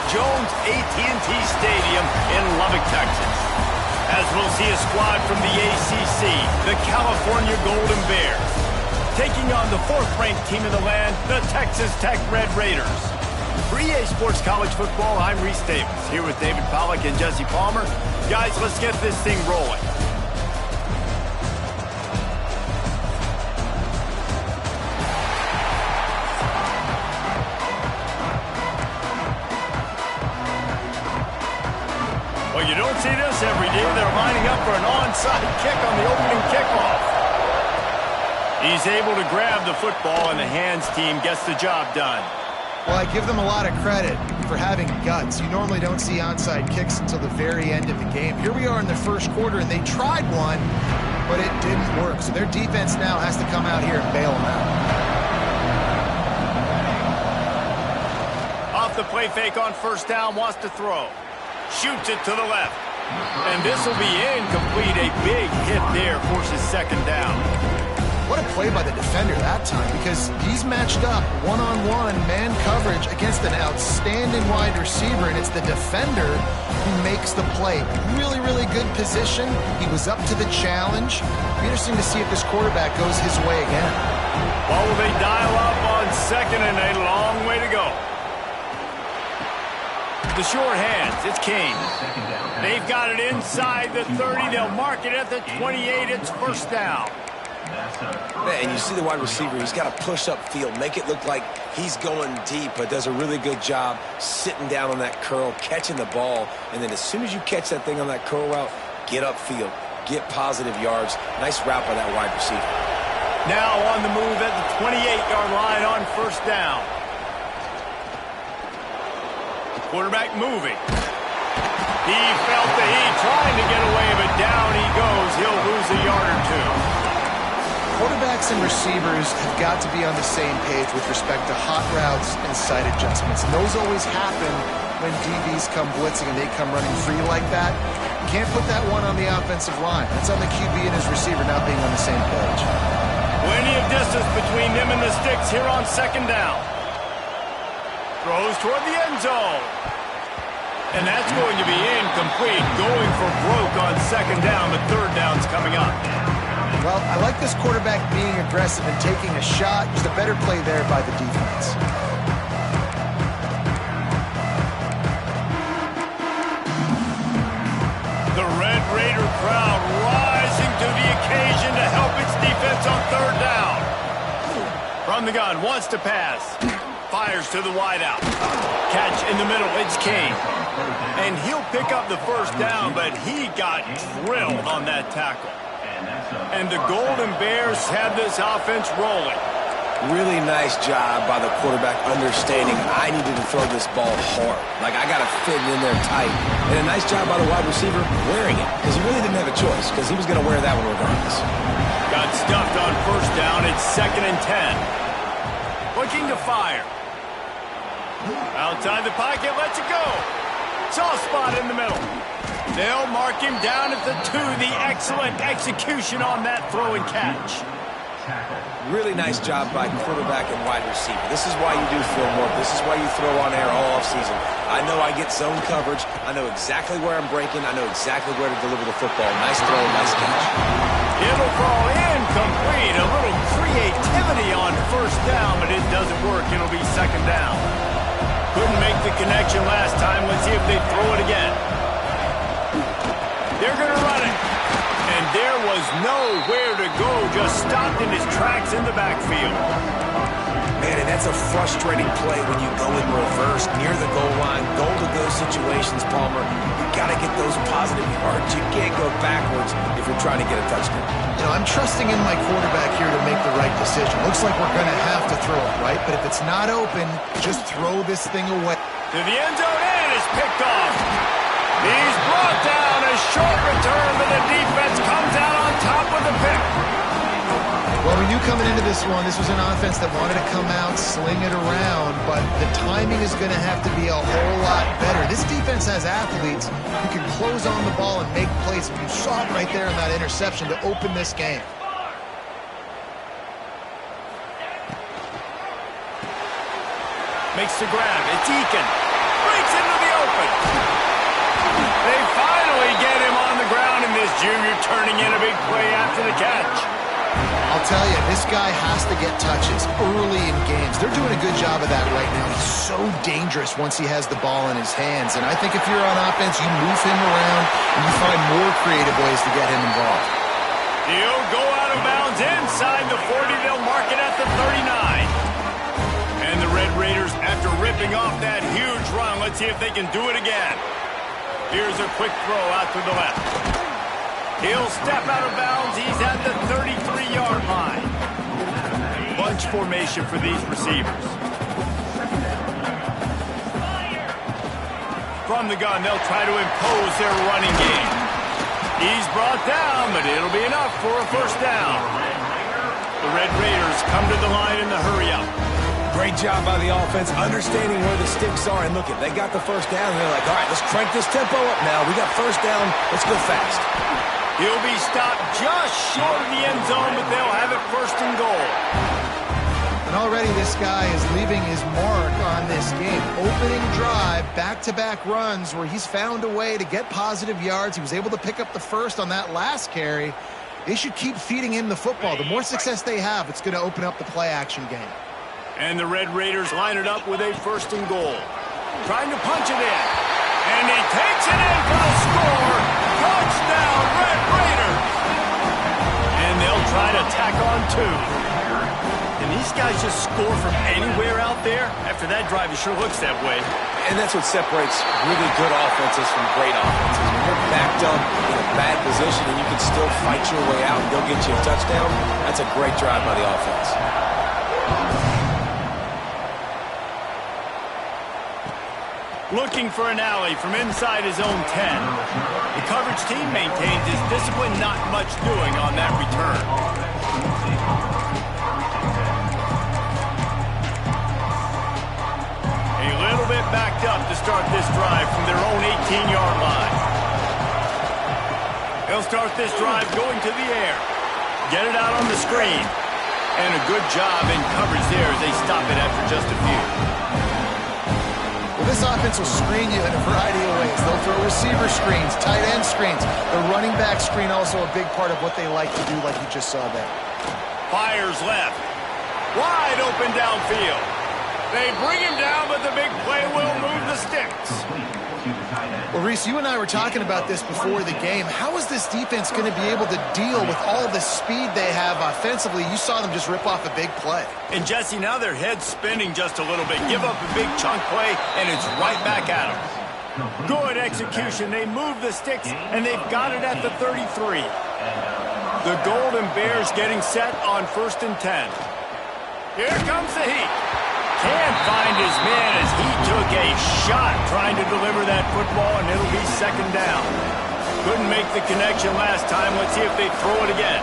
Jones AT&T Stadium in Lubbock, Texas. As we'll see a squad from the ACC, the California Golden Bears, taking on the 4th-ranked team in the land, the Texas Tech Red Raiders. For EA Sports College Football, I'm Reese Davis, here with David Pollack and Jesse Palmer. Guys, let's get this thing rolling. Well, you don't see this every day. They're lining up for an onside kick on the opening kickoff. He's able to grab the football, and the hands team gets the job done. Well, I give them a lot of credit for having guts. You normally don't see onside kicks until the very end of the game. Here we are in the first quarter, and they tried one, but it didn't work. So their defense now has to come out here and bail them out. Off the play fake on first down, wants to throw. Shoots it to the left. And this will be incomplete. A big hit there forces second down. What a play by the defender that time, because he's matched up one-on-one man coverage against an outstanding wide receiver, and it's the defender who makes the play. Really, really good position. He was up to the challenge. Be interesting to see if this quarterback goes his way again. Well, will they dial up on second and a long way to go? The short hands, it's Kane. They've got it inside the 30. They'll mark it at the 28. It's first down. And you see the wide receiver, he's got to push upfield, make it look like he's going deep, but does a really good job sitting down on that curl, catching the ball, and then as soon as you catch that thing on that curl route, get upfield, get positive yards. Nice route by that wide receiver. Now on the move at the 28-yard line on first down. Quarterback moving. He felt the heat, trying to get away, but down he goes. He'll lose a yard or two. Quarterbacks and receivers have got to be on the same page with respect to hot routes and sight adjustments. And those always happen when DBs come blitzing and they come running free like that. You can't put that one on the offensive line. That's on the QB and his receiver not being on the same page. Plenty of distance between them and the sticks here on second down. Throws toward the end zone. And that's going to be incomplete. Going for broke on second down, but third down's coming up. Well, I like this quarterback being aggressive and taking a shot. Just a better play there by the defense. The Red Raider crowd rising to the occasion to help its defense on third down. From the gun, wants to pass. Fires to the wideout. Catch in the middle, it's Kane. And he'll pick up the first down, but he got drilled on that tackle. And the Golden Bears have this offense rolling. Really nice job by the quarterback understanding I needed to throw this ball hard. Like, I got to fit it in there tight. And a nice job by the wide receiver wearing it, because he really didn't have a choice, because he was going to wear that one regardless. Got stuffed on first down. It's 2nd and 10. Looking to fire. Outside the pocket, lets it go. Soft spot in the middle. They'll mark him down at the 2. The excellent execution on that throw and catch. Really nice job by quarterback and wide receiver. This is why you do film work. This is why you throw on air all offseason. I know I get zone coverage. I know exactly where I'm breaking. I know exactly where to deliver the football. Nice throw, nice catch. It'll fall incomplete. A little creativity on first down, but it doesn't work. It'll be second down. Couldn't make the connection last time. Let's see if they throw it again. They're going to run it. And there was nowhere to go. Just stopped in his tracks in the backfield. Man, and that's a frustrating play when you go in reverse near the goal line. Goal-to-go situations, Palmer. You got to get those positive yards. You can't go backwards if you're trying to get a touchdown. You know, I'm trusting in my quarterback here to make the right decision. Looks like we're going to have to throw it, right? But if it's not open, just throw this thing away. To the end zone, and it's picked off. He's brought down. A short return, but the defense comes out on top with the pick. Well, we knew coming into this one, this was an offense that wanted to come out, sling it around, but the timing is going to have to be a whole lot better. This defense has athletes who can close on the ball and make plays. And you saw it right there in that interception to open this game. Makes the grab. It's Eakin. Breaks into the turning in a big play after the catch. I'll tell you, this guy has to get touches early in games. They're doing a good job of that right now. He's so dangerous once he has the ball in his hands. And I think if you're on offense, you move him around and you find more creative ways to get him involved. He'll go out of bounds inside the 40. They'll mark it at the 39. And the Red Raiders, after ripping off that huge run, let's see if they can do it again. Here's a quick throw out to the left. He'll step out of bounds. He's at the 33-yard line. Bunch formation for these receivers. From the gun, they'll try to impose their running game. He's brought down, but it'll be enough for a first down. The Red Raiders come to the line in the hurry-up. Great job by the offense, understanding where the sticks are. And look, they got the first down, and they're like, all right, let's crank this tempo up now. We got first down. Let's go fast. He'll be stopped just short of the end zone, but they'll have it first and goal. And already this guy is leaving his mark on this game. Opening drive, back-to-back runs where he's found a way to get positive yards. He was able to pick up the first on that last carry. They should keep feeding him the football. The more success they have, it's going to open up the play-action game. And the Red Raiders line it up with a first and goal. Trying to punch it in. And he takes it in for the score. Touchdown, Red Raiders. And they'll try to tack on two. And these guys just score from anywhere out there. After that drive, it sure looks that way. And that's what separates really good offenses from great offenses. When you're backed up in a bad position and you can still fight your way out and go get you a touchdown, that's a great drive by the offense. Looking for an alley from inside his own 10. The coverage team maintains his discipline, not much doing on that return. A little bit backed up to start this drive from their own 18-yard line. They'll start this drive going to the air. Get it out on the screen. And a good job in coverage there as they stop it after just a few. Well, this offense will screen you in a variety of ways. They'll throw receiver screens, tight end screens. The running back screen also a big part of what they like to do, like you just saw there. Fires left. Wide open downfield. They bring him down, but the big play will move the sticks. Well, Reese, you and I were talking about this before the game. How is this defense going to be able to deal with all the speed they have offensively? You saw them just rip off a big play. And, Jesse, now their head's spinning just a little bit. Give up a big chunk play, and it's right back at them. Good execution. They move the sticks, and they've got it at the 33. The Golden Bears getting set on 1st and 10. Here comes the heat. Can't find his man as he took a shot trying to deliver that football, and it'll be second down. Couldn't make the connection last time. Let's see if they throw it again.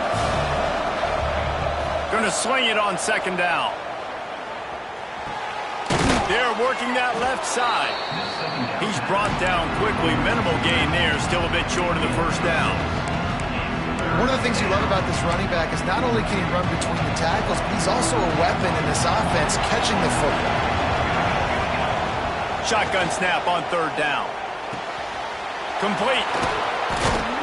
Gonna swing it on second down. They're working that left side. He's brought down quickly. Minimal gain there. Still a bit short of the first down. One of the things you love about this running back is not only can he run between the tackles, but he's also a weapon in this offense catching the football. Shotgun snap on third down. Complete.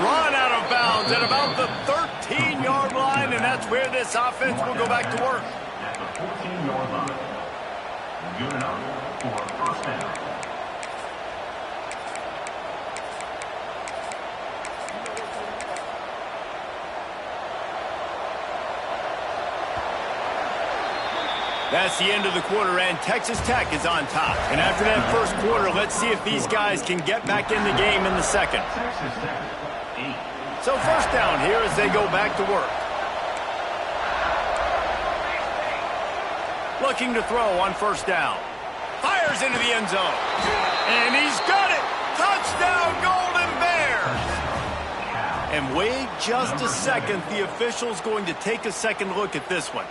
Run out of bounds at about the 13-yard line, and that's where this offense will go back to work. At the 14-yard line. Good enough for first down. That's the end of the quarter, and Texas Tech is on top. And after that first quarter, let's see if these guys can get back in the game in the second. So first down here as they go back to work. Looking to throw on first down. Fires into the end zone. And he's got it! Touchdown, Golden Bears! And wait just a second. The official's going to take a second look at this one.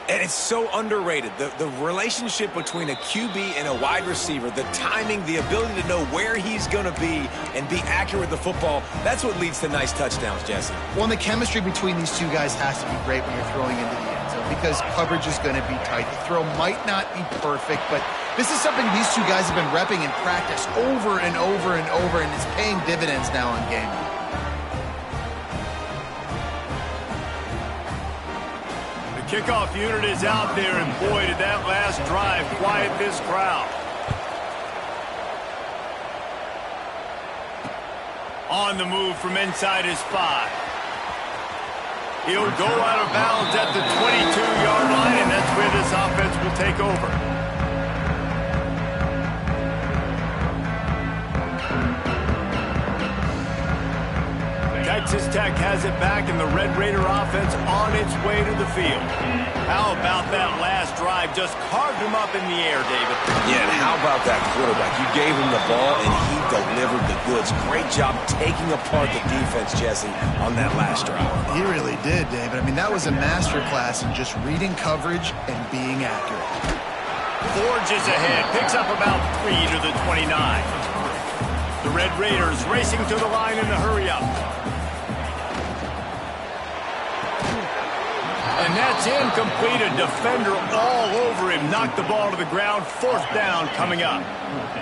And it's so underrated. The relationship between a QB and a wide receiver, the timing, the ability to know where he's going to be and be accurate with the football, that's what leads to nice touchdowns, Jesse. Well, and the chemistry between these two guys has to be great when you're throwing into the end zone because coverage is going to be tight. The throw might not be perfect, but this is something these two guys have been repping in practice over and over and over, and it's paying dividends now on game. Kickoff unit is out there, and boy, did that last drive quiet this crowd. On the move from inside his 5. He'll go out of bounds at the 22-yard line, and that's where this offense will take over. Texas Tech has it back, and the Red Raider offense on its way to the field. How about that last drive? Just carved him up in the air, David. Yeah, and how about that quarterback? You gave him the ball, and he delivered the goods. Great job taking apart the defense, Jesse, on that last drive. He really did, David. I mean, that was a masterclass in just reading coverage and being accurate. Forges ahead, picks up about 3 to the 29. The Red Raiders racing to the line in the hurry-up. And that's incomplete. A defender all over him. Knocked the ball to the ground. 4th down coming up.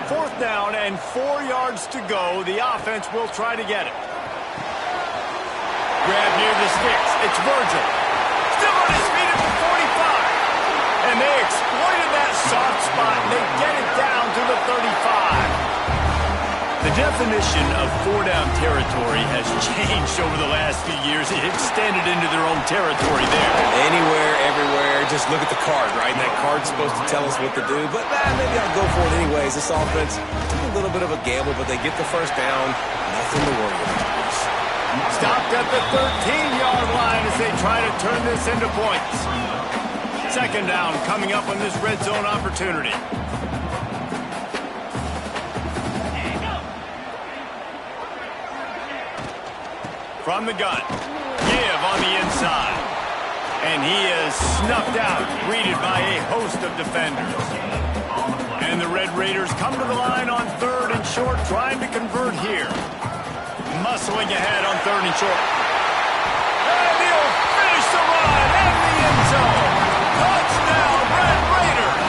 4th down and 4 yards to go. The offense will try to get it. Grab near the sticks. It's Virgil. Still on his feet at the 45. And they exploited that soft spot. And they get it down to the 35. The definition of 4-down territory has changed over the last few years. It extended into their own territory there. Anywhere, everywhere, just look at the card, right? And that card's supposed to tell us what to do, but maybe I'll go for it anyways. This offense took a little bit of a gamble, but they get the first down. Nothing to worry about. Stopped at the 13-yard line as they try to turn this into points. 2nd down coming up on this red zone opportunity. From the gun, give on the inside. And he is snuffed out, greeted by a host of defenders. And the Red Raiders come to the line on 3rd and short, trying to convert here. Muscling ahead on 3rd and short. And he'll finish the run in the end zone. Touchdown, Red Raiders!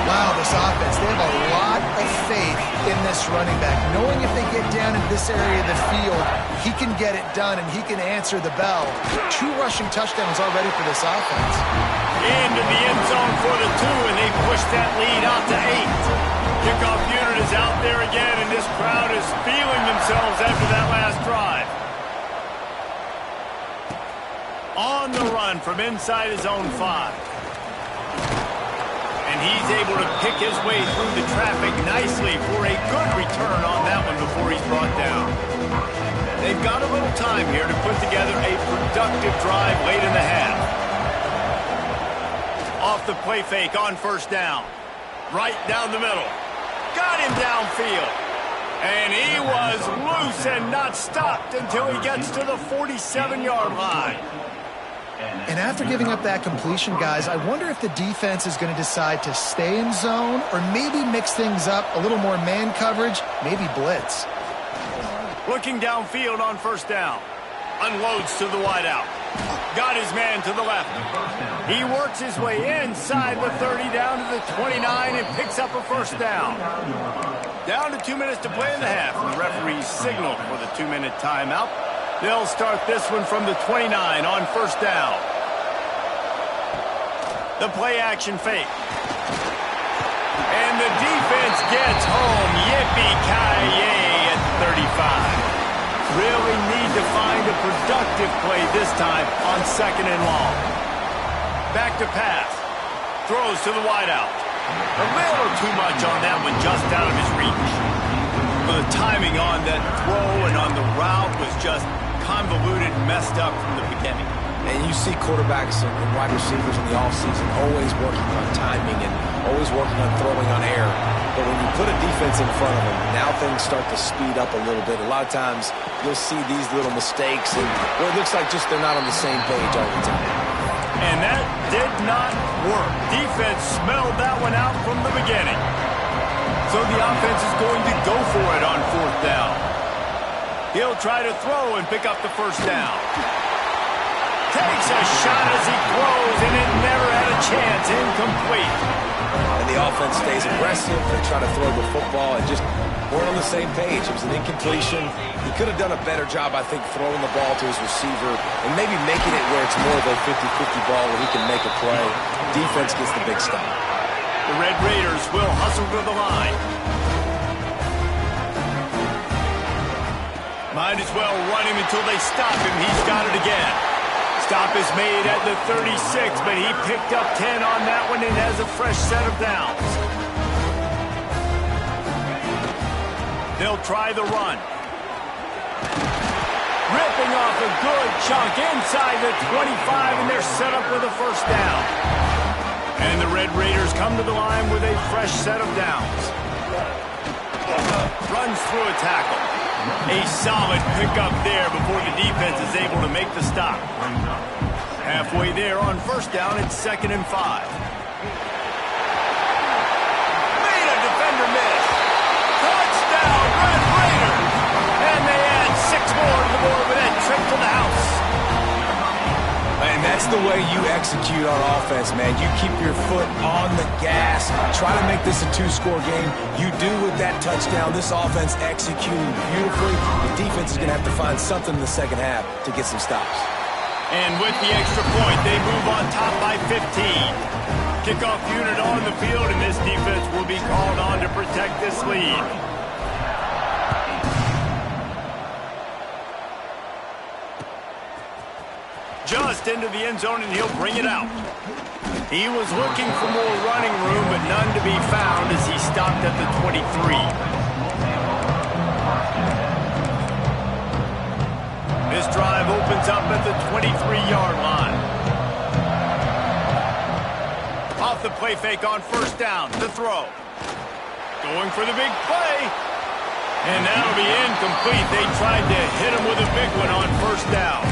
Wow, this offense, they have a lot of faith in this running back, knowing if they get down in this area of the field, he can get it done and he can answer the bell. 2 rushing touchdowns already for this offense. Into the end zone for the 2, and they push that lead out to 8. Kickoff unit is out there again, and this crowd is feeling themselves after that last drive. On the run from inside his own 5. And he's able to pick his way through the traffic nicely for a good return on that one before he's brought down. They've got a little time here to put together a productive drive late in the half. Off the play fake on 1st down. Right down the middle. Got him downfield. And he was loose and not stopped until he gets to the 47-yard line. And after giving up that completion, guys, I wonder if the defense is going to decide to stay in zone or maybe mix things up, a little more man coverage, maybe blitz. Looking downfield on 1st down. Unloads to the wideout. Got his man to the left. He works his way inside the 30 down to the 29 and picks up a 1st down. Down to 2 minutes to play in the half. The referee signaled for the 2-minute timeout. They'll start this one from the 29 on 1st down. The play action fake. And the defense gets home. Yippee-ki-yay at 35. Really need to find a productive play this time on 2nd and long. Back to pass. Throws to the wideout. A little too much on that one, just out of his reach. The timing on that throw and on the route was just convoluted, messed up from the beginning. And you see quarterbacks and wide receivers in the offseason always working on timing and always working on throwing on air. But when you put a defense in front of them, now things start to speed up a little bit. A lot of times you'll see these little mistakes, and well, it looks like just they're not on the same page all the time. And that did not work. Defense smelled that one out from the beginning. So the offense is going to go for it on 4th down. He'll try to throw and pick up the 1st down. Takes a shot as he throws, and it never had a chance, incomplete. And the offense stays aggressive. They try to throw the football and just weren't on the same page. It was an incompletion. He could have done a better job, I think, throwing the ball to his receiver and maybe making it where it's more of a 50-50 ball where he can make a play. Defense gets the big stop. The Red Raiders will hustle to the line. Might as well run him until they stop him. He's got it again. Stop is made at the 36, but he picked up 10 on that one and has a fresh set of downs. They'll try the run. Ripping off a good chunk inside the 25, and they're set up with a first down. And the Red Raiders come to the line with a fresh set of downs. Runs through a tackle. A solid pickup there before the defense is able to make the stop. Halfway there on first down, it's 2nd and 5. Made a defender miss. Touchdown, Red Raiders! And they add 6 more to the board with that trip to the house. And that's the way you execute on offense, man. You keep your foot on the gas. Try to make this a 2-score game. You do with that touchdown. This offense executing beautifully. The defense is going to have to find something in the second half to get some stops. And with the extra point, they move on top by 15. Kickoff unit on the field, and this defense will be called on to protect this lead. Just into the end zone, and he'll bring it out. He was looking for more running room, but none to be found as he stopped at the 23. This drive opens up at the 23-yard line. Off the play fake on first down, the throw. Going for the big play. And that'll be incomplete. They tried to hit him with a big one on first down.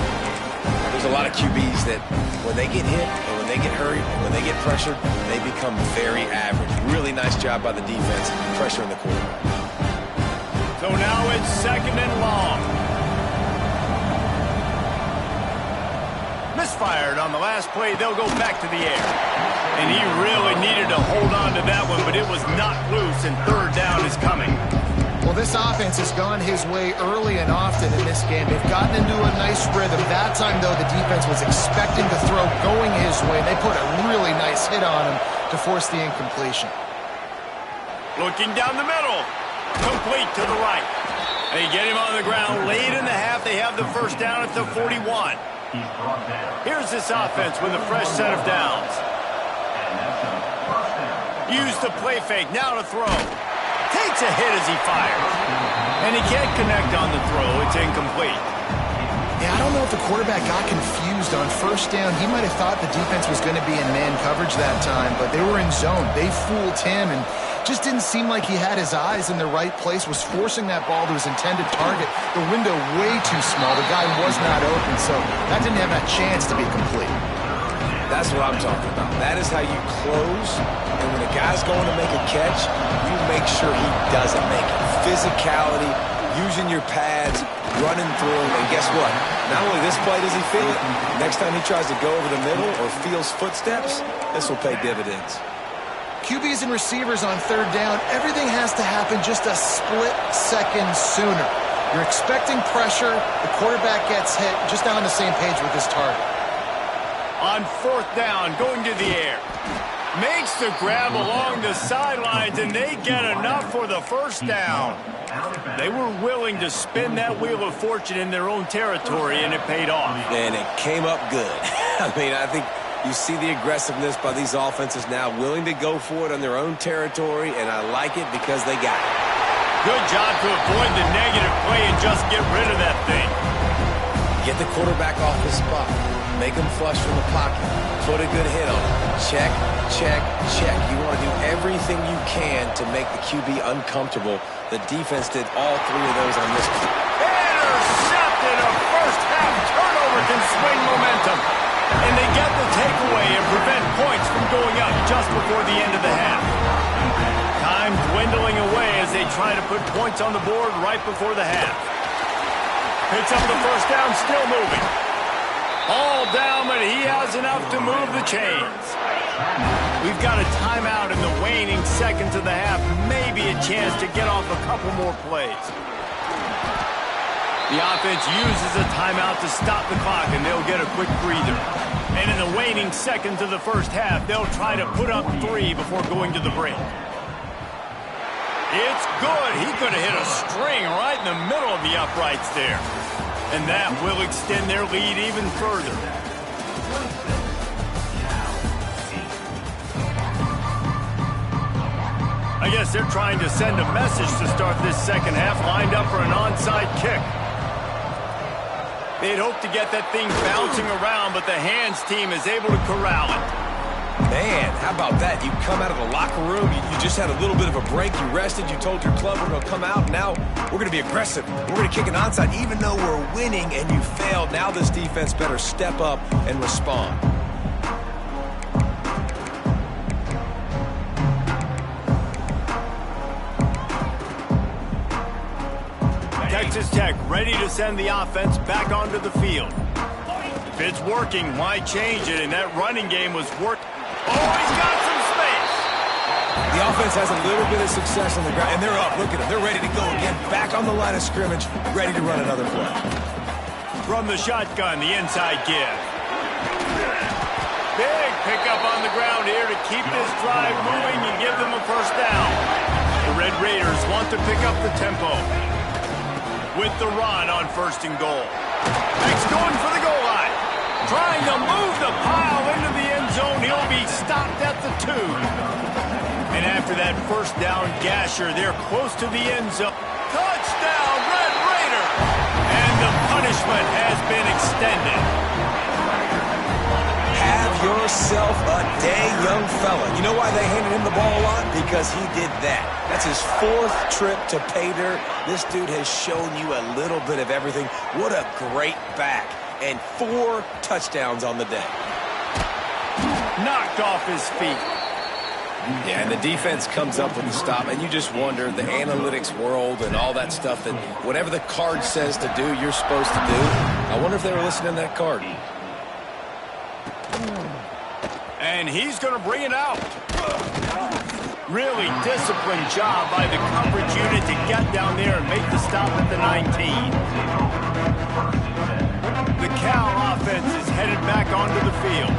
There's a lot of QBs that when they get hit and when they get hurried, when they get pressured, they become very average. Really nice job by the defense pressuring the quarterback. So now it's 2nd and long. Misfired on the last play. They'll go back to the air. And he really needed to hold on to that one, but it was not loose, and 3rd down is coming. Well, this offense has gone his way early and often in this game. They've gotten into a nice rhythm. That time, though, the defense was expecting the throw going his way. They put a really nice hit on him to force the incompletion. Looking down the middle. Complete to the right. They get him on the ground late in the half. They have the first down at the 41. Here's this offense with a fresh set of downs. Use the play fake. Now to throw. Takes a hit as he fires. And he can't connect on the throw. It's incomplete. Yeah, I don't know if the quarterback got confused on first down. He might have thought the defense was going to be in man coverage that time, but they were in zone. They fooled him and just didn't seem like he had his eyes in the right place, was forcing that ball to his intended target. The window way too small. The guy was not open, so that didn't have a chance to be complete. That's what I'm talking about. That is how you close. And when a guy's going to make a catch, you make sure he doesn't make it. Physicality, using your pads, running through him. And guess what? Not only this play does he feel it, next time he tries to go over the middle or feels footsteps, this will pay dividends. QBs and receivers on 3rd down, everything has to happen just a split second sooner. You're expecting pressure, the quarterback gets hit, just not on the same page with his target. On 4th down, going to the air. Makes the grab along the sidelines, and they get enough for the first down. They were willing to spin that wheel of fortune in their own territory, and it paid off. And it came up good. I mean, I think you see the aggressiveness by these offenses now, willing to go for it on their own territory, and I like it because they got it. Good job to avoid the negative play and just get rid of that thing. Get the quarterback off his spot. Make him flush from the pocket. Put a good hit on him. Check, check, check. You want to do everything you can to make the QB uncomfortable. The defense did all 3 of those on this play. Intercepted. A first-half turnover can swing momentum. And they get the takeaway and prevent points from going up just before the end of the half. Time dwindling away as they try to put points on the board right before the half. Picks up the first down, still moving. All down, but he has enough to move the chains. We've got a timeout in the waning seconds of the half. Maybe a chance to get off a couple more plays. The offense uses a timeout to stop the clock, and they'll get a quick breather. And in the waning seconds of the first half, they'll try to put up 3 before going to the break. It's good. He could have hit a string right in the middle of the uprights there. And that will extend their lead even further. I guess they're trying to send a message to start this second half, lined up for an onside kick. They'd hope to get that thing bouncing around, but the hands team is able to corral it. Man, how about that? You come out of the locker room, you just had a little bit of a break, you rested, you told your club we're going to come out, now we're going to be aggressive. We're going to kick an onside, even though we're winning and you failed. Now this defense better step up and respond. Texas Tech ready to send the offense back onto the field. If it's working, why change it? And that running game was working. Oh, he's got some space. The offense has a little bit of success on the ground, and they're up. Look at them. They're ready to go again. Back on the line of scrimmage, ready to run another play. From the shotgun, the inside give. Big pickup on the ground here to keep this drive moving and give them a first down. The Red Raiders want to pick up the tempo with the run on 1st and goal. Next going for the goal line. Trying to move the pile into the end zone. He'll be stopped at the 2. And after that first down gasher, they're close to the end zone. Touchdown, Red Raider! And the punishment has been extended. Have yourself a day, young fella. You know why they handed him the ball a lot? Because he did that. That's his 4th trip to pay dirt. This dude has shown you a little bit of everything. What a great back. And 4 touchdowns on the day. Knocked off his feet. Yeah, and the defense comes up with the stop, and you just wonder, the analytics world and all that stuff, that whatever the card says to do, you're supposed to do. I wonder if they were listening to that card. And he's going to bring it out. Really disciplined job by the coverage unit to get down there and make the stop at the 19. The Cal offense is headed back onto the field.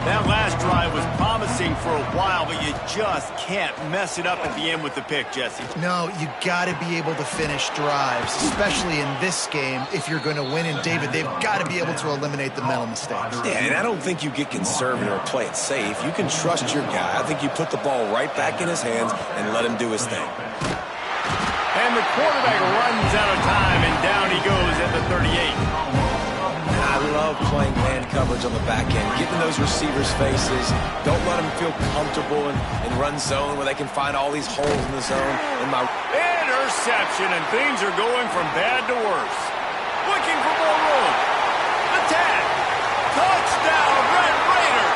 That last drive was promising for a while, but you just can't mess it up at the end with the pick, Jesse. No, you got to be able to finish drives, especially in this game. If you're going to win, and David, they've got to be able to eliminate the mental mistakes. Yeah, and I don't think you get conservative or play it safe. You can trust your guy. I think you put the ball right back in his hands and let him do his thing. And the quarterback runs out of time, and down he goes at the 38. I love playing man coverage on the back end, getting those receivers' faces. Don't let them feel comfortable and run zone where they can find all these holes in the zone. Interception, and things are going from bad to worse. Looking for more room. Attack. Touchdown, Red Raider.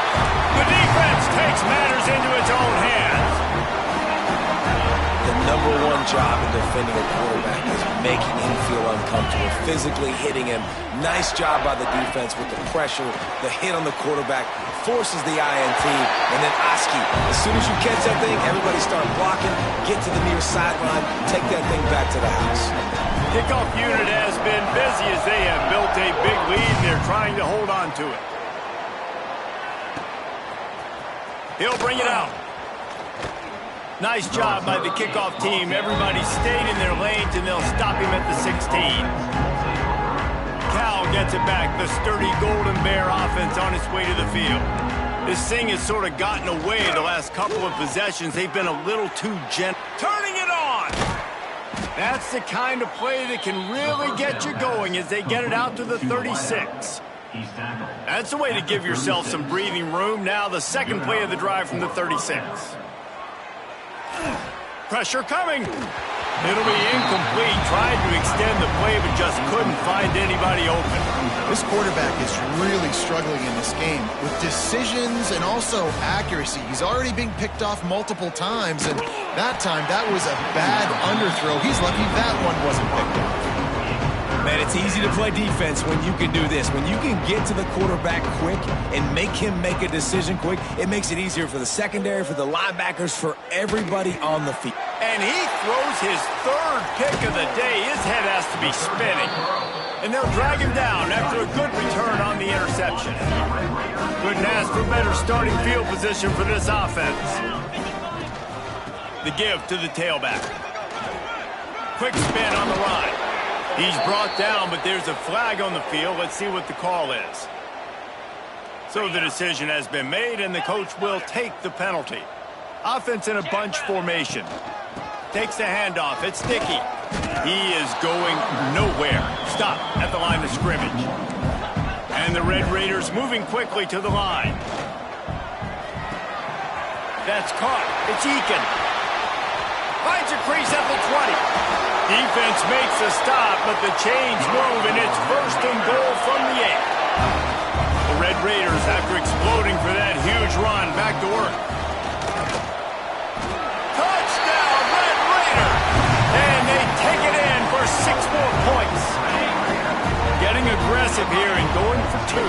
The defense takes matters into its own hands. The #1 job in defending a quarterback is making him feel uncomfortable, physically hitting him. Nice job by the defense with the pressure, the hit on the quarterback, forces the INT, and then Oski. As soon as you catch that thing, everybody start blocking, get to the near sideline, take that thing back to the house. Kickoff unit has been busy as they have built a big lead, and they're trying to hold on to it. He'll bring it out. Nice job by the kickoff team. Everybody stayed in their lanes, and they'll stop him at the 16. Cal gets it back. The sturdy Golden Bear offense on its way to the field. This thing has sort of gotten away the last couple of possessions. They've been a little too gentle. Turning it on! That's the kind of play that can really get you going as they get it out to the 36. That's the way to give yourself some breathing room. Now the second play of the drive from the 36. Pressure coming. It'll be incomplete. Tried to extend the play, but just couldn't find anybody open. This quarterback is really struggling in this game with decisions and also accuracy. He's already being picked off multiple times, and that time that was a bad underthrow. He's lucky that one wasn't picked off. Man, it's easy to play defense when you can do this. When you can get to the quarterback quick and make him make a decision quick, it makes it easier for the secondary, for the linebackers, for everybody on the field. And he throws his third pick of the day. His head has to be spinning. And they'll drag him down after a good return on the interception. Couldn't ask for better starting field position for this offense. The give to the tailback. Quick spin on the run. He's brought down, but there's a flag on the field. Let's see what the call is. So the decision has been made, and the coach will take the penalty. Offense in a bunch formation. Takes the handoff. It's Dickey. He is going nowhere. Stop at the line of scrimmage. And the Red Raiders moving quickly to the line. That's caught. It's Eakin. Finds a crease at the 20. Defense makes a stop, but the chains move, and it's first and goal from the 8. The Red Raiders, after exploding for that huge run, back to work. Touchdown, Red Raiders! And they take it in for 6 more points. Getting aggressive here and going for 2.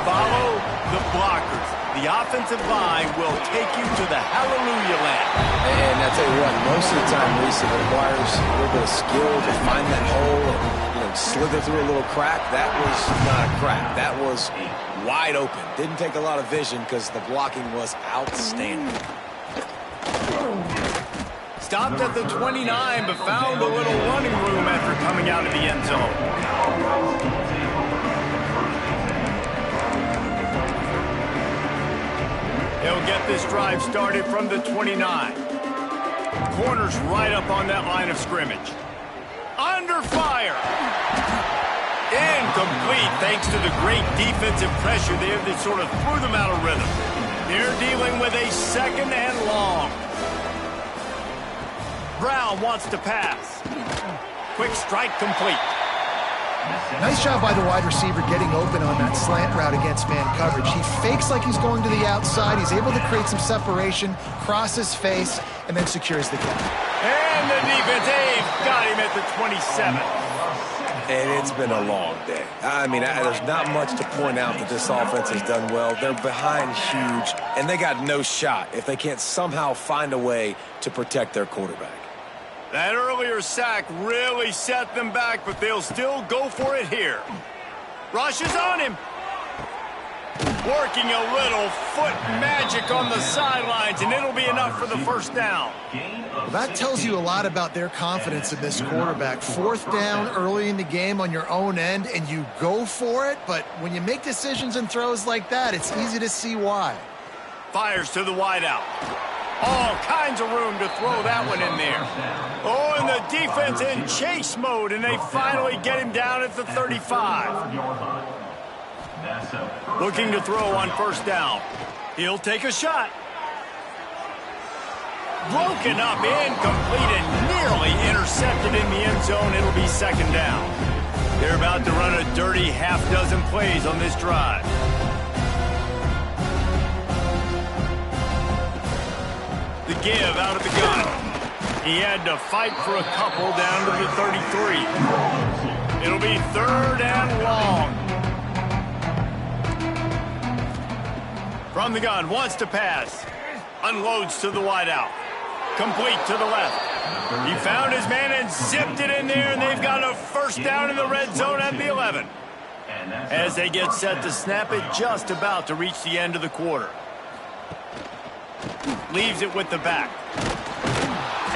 Follow the blockers. The offensive line will take you to the hallelujah land. And I tell you what, most of the time, Reese, it requires a little bit of skill to find that hole and, slither through a little crack. That was not a crack. That was wide open. Didn't take a lot of vision because the blocking was outstanding. Stopped at the 29, but found a little running room after coming out of the end zone. He'll get this drive started from the 29. Corners right up on that line of scrimmage. Under fire. Incomplete thanks to the great defensive pressure there that sort of threw them out of rhythm. They're dealing with a 2nd and long. Brown wants to pass. Quick strike complete. Nice job by the wide receiver getting open on that slant route against man coverage. He fakes like he's going to the outside. He's able to create some separation, cross his face, and then secures the catch. And the defense, they've got him at the 27. And it's been a long day. I mean, there's not much to point out that this offense has done well. They're behind huge, and they got no shot if they can't somehow find a way to protect their quarterback. That earlier sack really set them back, but they'll still go for it here. Rushes on him. Working a little foot magic on the sidelines, and it'll be enough for the first down. Well, that tells you a lot about their confidence in this quarterback. 4th down early in the game on your own end, and you go for it, but when you make decisions and throws like that, it's easy to see why. Fires to the wideout. All kinds of room to throw that one in there. Oh, and the defense in chase mode, and they finally get him down at the 35. Looking to throw on first down. He'll take a shot. Broken up, incomplete, and nearly intercepted in the end zone. It'll be 2nd down. They're about to run a dirty half-dozen plays on this drive. The give out of the gun. He had to fight for a couple down to the 33. It'll be 3rd and long. From the gun, wants to pass. Unloads to the wideout. Complete to the left. He found his man and zipped it in there, and they've got a first down in the red zone at the 11. As they get set to snap it, just about to reach the end of the quarter. Leaves it with the back.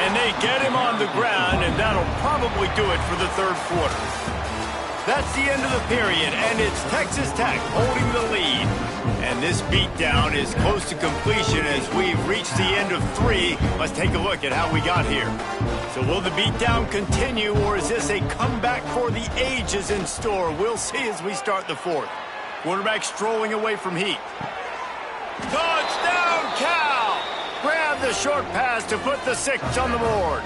And they get him on the ground, and that'll probably do it for the 3rd quarter. That's the end of the period, and it's Texas Tech holding the lead. And this beatdown is close to completion as we've reached the end of 3. Let's take a look at how we got here. So will the beatdown continue, or is this a comeback for the ages in store? We'll see as we start the 4th. Quarterback strolling away from Heat. Touchdown, Cal! Grab the short pass to put the 6 on the board.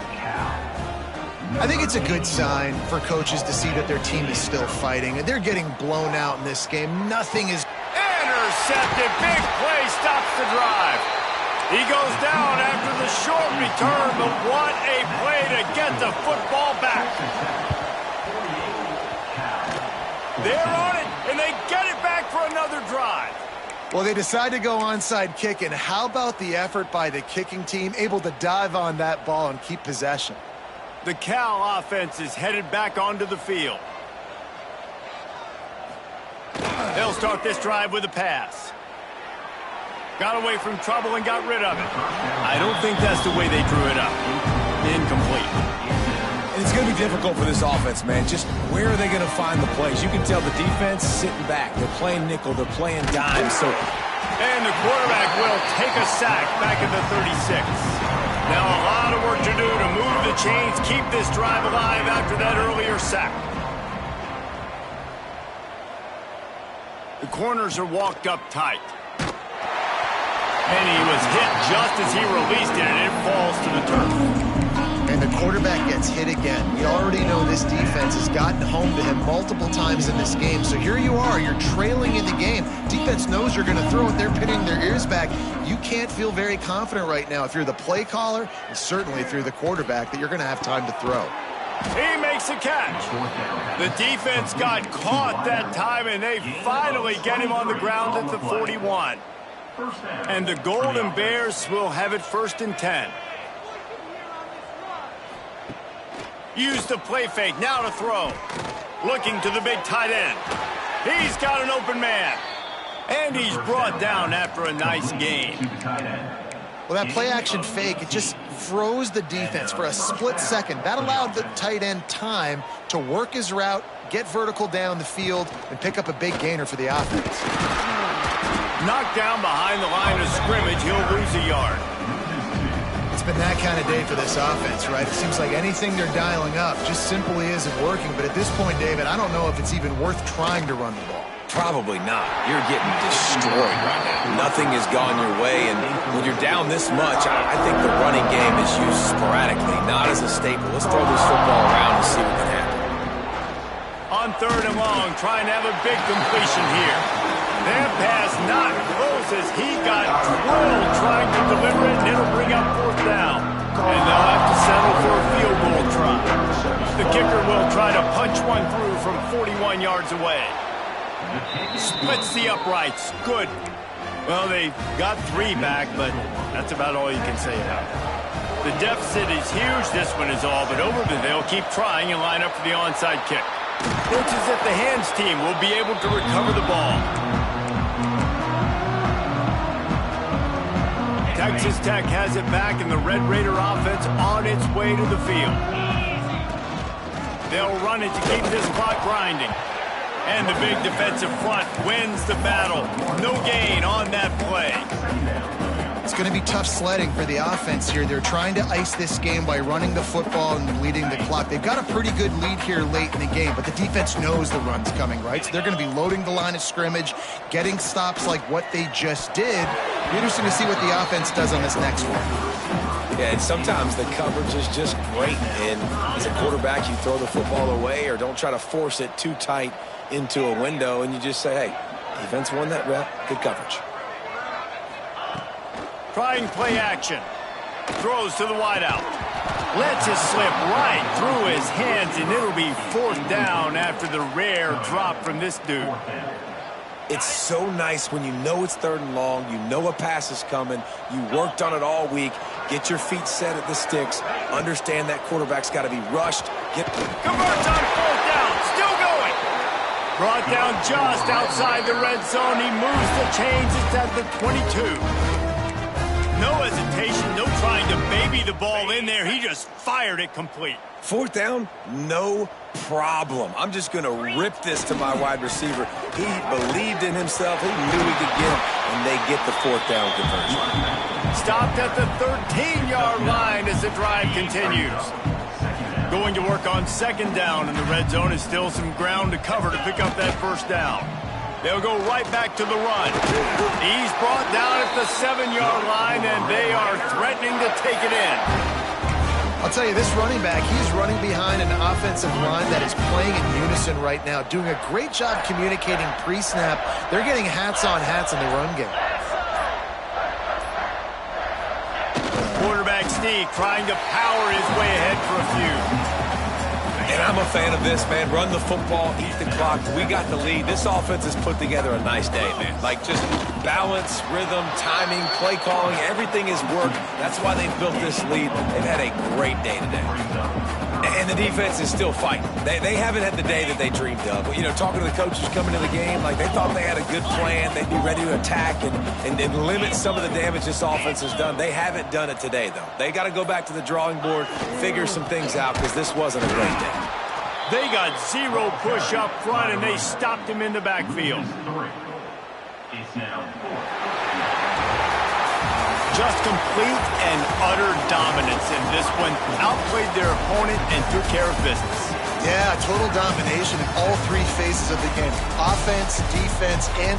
I think it's a good sign for coaches to see that their team is still fighting. They're getting blown out in this game. Nothing is... Intercepted. Big play stops the drive. He goes down after the short return, but what a play to get the football back. They're on it, and they get it back for another drive. Well, they decide to go onside kick, and how about the effort by the kicking team, able to dive on that ball and keep possession? The Cal offense is headed back onto the field. They'll start this drive with a pass. Got away from trouble and got rid of it. I don't think that's the way they drew it up. Incomplete. And it's going to be difficult for this offense, man. Just where are they going to find the plays? You can tell the defense sitting back. They're playing nickel. They're playing dime. And the quarterback will take a sack back at the 36. Now a lot of work to do to move the chains, keep this drive alive after that earlier sack. The corners are walked up tight. And he was hit just as he released it, and it falls to the turf. And the quarterback gets hit again. We already know this defense has gotten home to him multiple times in this game. So here you are, you're trailing in the game. Defense knows you're going to throw it. They're pinning their ears back. You can't feel very confident right now if you're the play caller, and certainly if you're the quarterback, that you're going to have time to throw. He makes a catch. The defense got caught that time, and they finally get him on the ground at the 41. And the Golden Bears will have it 1st and 10. Use the play fake, now to throw. Looking to the big tight end. He's got an open man. And he's brought down after a nice gain. Well, that play action fake, it just froze the defense for a split second. That allowed the tight end time to work his route, get vertical down the field, and pick up a big gainer for the offense. Knocked down behind the line of scrimmage, he'll lose a yard. It's been that kind of day for this offense, right? It seems like anything they're dialing up just simply isn't working. But at this point, David, I don't know if it's even worth trying to run the ball. Probably not. You're getting destroyed right now. Nothing has gone your way, and when you're down this much, I think the running game is used sporadically, not as a staple. Let's throw this football around and see what can happen. On 3rd and long, trying to have a big completion here. That pass not close as he got drilled trying to deliver it, and it'll bring up 4th down. And they'll have to settle for a field goal try. The kicker will try to punch one through from 41 yards away. Splits the uprights. Good. Well, they got 3 back, but that's about all you can say about it. The deficit is huge. This one is all but over, but they'll keep trying and line up for the onside kick. Looks as if the hands team will be able to recover the ball. Texas Tech has it back, and the Red Raider offense on its way to the field. They'll run it to keep this clock grinding. And the big defensive front wins the battle. No gain on that play. It's going to be tough sledding for the offense here. They're trying to ice this game by running the football and bleeding the clock. They've got a pretty good lead here late in the game, but the defense knows the run's coming, right? So they're going to be loading the line of scrimmage, getting stops like what they just did. Be interesting to see what the offense does on this next one. Yeah, and sometimes the coverage is just great. And as a quarterback, you throw the football away or don't try to force it too tight into a window, and you just say, hey, defense won that rep, good coverage. Trying play action. Throws to the wideout. Lets it slip right through his hands, and it'll be 4th down after the rare drop from this dude. It's so nice when you know it's 3rd and long, you know a pass is coming, you worked on it all week, get your feet set at the sticks, understand that quarterback's got to be rushed. Converts on 4th down, still going. Brought down just outside the red zone. He moves the chains. It's at the 22. No hesitation, no trying to baby the ball in there. He just fired it complete. 4th down, no problem. I'm just going to rip this to my wide receiver. He believed in himself. He knew he could get him, and they get the 4th down conversion. Stopped at the 13-yard line as the drive continues. Going to work on 2nd down, and the red zone is still some ground to cover to pick up that 1st down. They'll go right back to the run. He's brought down at the 7-yard line, and they are threatening to take it in. I'll tell you, this running back, he's running behind an offensive line that is playing in unison right now, doing a great job communicating pre-snap. They're getting hats on hats in the run game. Quarterback sneak, trying to power his way ahead for a few. And I'm a fan of this, man. Run the football, eat the clock. We got the lead. This offense has put together a nice day, man. Like, just balance, rhythm, timing, play calling, everything has worked. That's why they've built this lead. They've had a great day today. And the defense is still fighting. They haven't had the day that they dreamed of. But, you know, talking to the coaches coming to the game, like, they thought they had a good plan. They'd be ready to attack and limit some of the damage this offense has done. They haven't done it today, though. They got to go back to the drawing board, figure some things out, because this wasn't a great day. They got 0 push up front, and they stopped him in the backfield. It's now 4th. Just complete and utter dominance in this one. Outplayed their opponent and took care of business. Yeah, total domination in all 3 phases of the game. Offense, defense, and